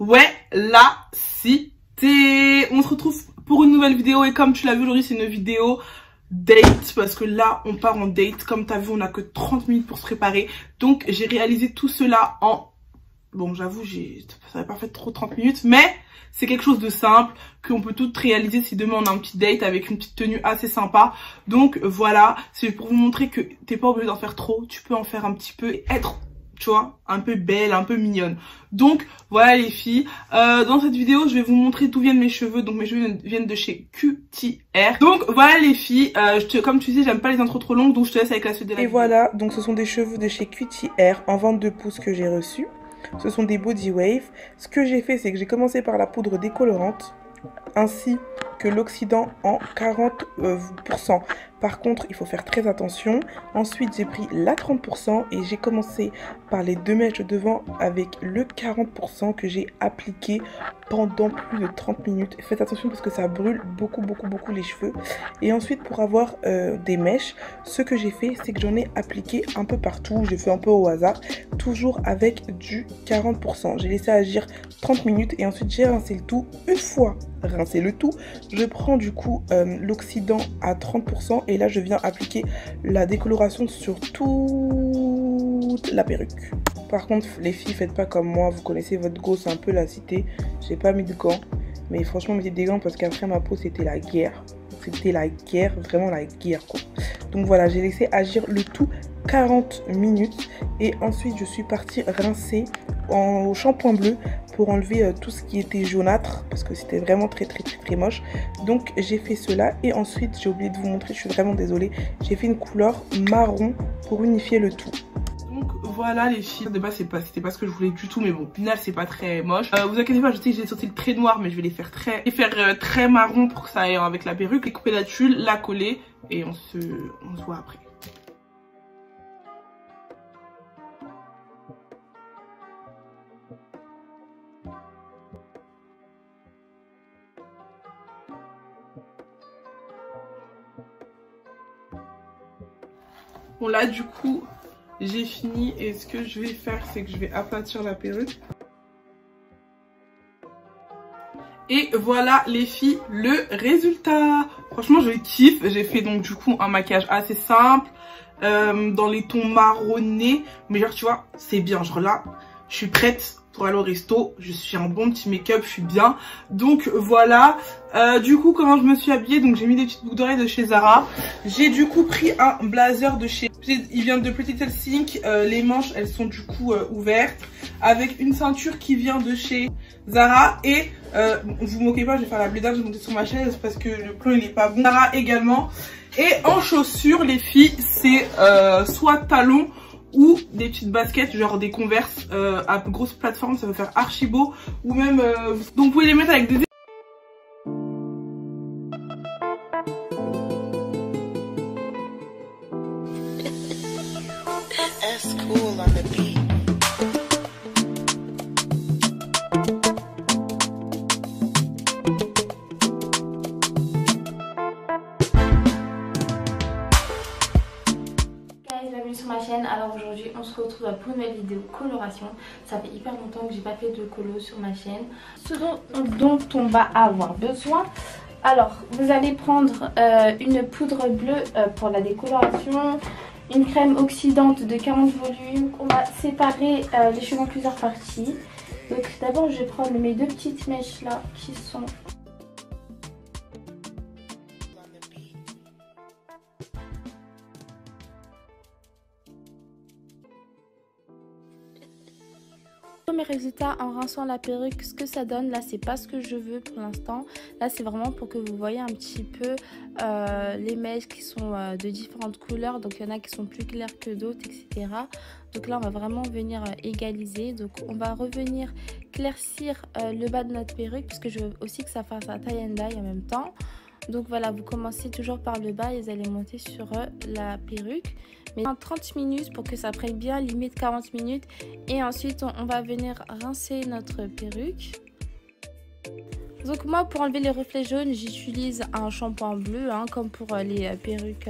Ouais, la cité. On se retrouve pour une nouvelle vidéo et comme tu l'as vu aujourd'hui, c'est une vidéo date parce que là, on part en date. Comme tu as vu, on a que 30 minutes pour se préparer. Donc, j'ai réalisé tout cela en... Bon, j'avoue, ça n'avait pas fait trop 30 minutes, mais c'est quelque chose de simple qu'on peut tout réaliser si demain on a un petit date avec une petite tenue assez sympa. Donc, voilà, c'est pour vous montrer que t'es pas obligé d'en faire trop. Tu peux en faire un petit peu et être... tu vois, un peu belle, un peu mignonne. Donc, voilà les filles. Dans cette vidéo, je vais vous montrer d'où viennent mes cheveux. Donc, mes cheveux viennent de chez QTR. Donc, voilà les filles. Comme tu sais, j'aime pas les intros trop longues. Donc, je te laisse avec la suite de la vidéo. Et voilà, donc ce sont des cheveux de chez QTR en vente de pouces que j'ai reçus. Ce sont des body wave. Ce que j'ai fait, c'est que j'ai commencé par la poudre décolorante ainsi que l'oxydant en 40%. Par contre, il faut faire très attention. Ensuite, j'ai pris la 30% et j'ai commencé par les deux mèches de devant avec le 40% que j'ai appliqué pendant plus de 30 minutes. Faites attention parce que ça brûle beaucoup les cheveux. Et ensuite, pour avoir des mèches, ce que j'ai fait, c'est que j'en ai appliqué un peu partout. J'ai fait un peu au hasard, toujours avec du 40%. J'ai laissé agir 30 minutes et ensuite j'ai rincé le tout. Une fois rincé le tout, je prends du coup l'oxydant à 30% et là je viens appliquer la décoloration sur toute la perruque. Par contre les filles, faites pas comme moi, vous connaissez votre go, c'est un peu la cité. J'ai pas mis de gants, mais franchement mettez des gants parce qu'après ma peau c'était la guerre. C'était la guerre, vraiment la guerre quoi. Donc voilà, j'ai laissé agir le tout 40 minutes et ensuite je suis partie rincer en shampoing bleu pour enlever tout ce qui était jaunâtre parce que c'était vraiment très moche. Donc j'ai fait cela et ensuite j'ai oublié de vous montrer, je suis vraiment désolée, j'ai fait une couleur marron pour unifier le tout. Donc voilà les filles, de base c'était pas ce que je voulais du tout, mais bon, au final c'est pas très moche. Vous inquiétez pas, je sais que j'ai sorti le trait noir, mais je vais les faire très marron pour que ça aille avec la perruque. Couper la tulle, la coller et on se voit après. Bon là du coup j'ai fini et ce que je vais faire c'est que je vais aplatir la perruque. Et voilà les filles le résultat. Franchement je kiffe. J'ai fait donc du coup un maquillage assez simple dans les tons marronnés. Mais genre tu vois c'est bien, genre là je suis prête pour aller au resto, je suis un bon petit make-up, je suis bien. Donc voilà, du coup comment je me suis habillée, donc j'ai mis des petites boucles d'oreilles de chez Zara. J'ai du coup pris un blazer de chez... Il vient de Pretty Helsinki, les manches elles sont du coup ouvertes. Avec une ceinture qui vient de chez Zara et vous moquez pas, je vais faire la blédage, je vais monter sur ma chaise parce que le plan il est pas bon. Zara également. Et en chaussures les filles c'est soit talons ou des petites baskets genre des Converse à grosse plateforme, ça va faire archi beau. Ou même donc vous pouvez les mettre avec des... Sur ma chaîne. Alors aujourd'hui on se retrouve pour une nouvelle vidéo coloration. Ça fait hyper longtemps que j'ai pas fait de colo sur ma chaîne. Ce dont on va avoir besoin, alors vous allez prendre une poudre bleue pour la décoloration, une crème oxydante de 40 volumes. On va séparer les cheveux en plusieurs parties. Donc d'abord je vais prendre mes deux petites mèches là qui sont... Mes résultats en rinçant la perruque, ce que ça donne là c'est pas ce que je veux pour l'instant. Là c'est vraiment pour que vous voyez un petit peu les mèches qui sont de différentes couleurs, donc il y en a qui sont plus claires que d'autres, etc. Donc là on va vraiment venir égaliser, donc on va revenir éclaircir le bas de notre perruque puisque je veux aussi que ça fasse un tie and dye en même temps. Donc voilà, vous commencez toujours par le bas et vous allez monter sur la perruque. Mais en 30 minutes pour que ça prenne bien, limite 40 minutes. Et ensuite, on va venir rincer notre perruque. Donc moi pour enlever les reflets jaunes j'utilise un shampoing bleu comme pour les perruques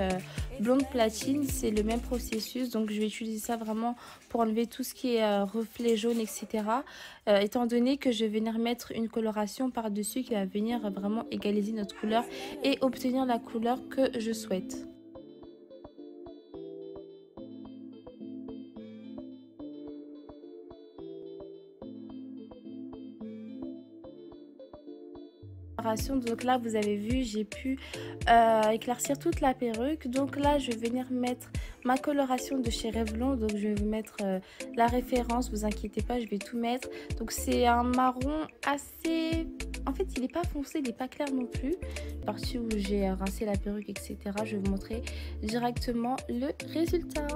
blonde platine, c'est le même processus. Donc je vais utiliser ça vraiment pour enlever tout ce qui est reflet jaune, etc. Étant donné que je vais venir mettre une coloration par-dessus qui va venir vraiment égaliser notre couleur et obtenir la couleur que je souhaite. Donc là vous avez vu, j'ai pu éclaircir toute la perruque. Donc là je vais venir mettre ma coloration de chez Revlon. Donc je vais vous mettre la référence, vous inquiétez pas, je vais tout mettre. Donc c'est un marron assez... En fait il n'est pas foncé, il n'est pas clair non plus. La partie où j'ai rincé la perruque, etc. Je vais vous montrer directement le résultat.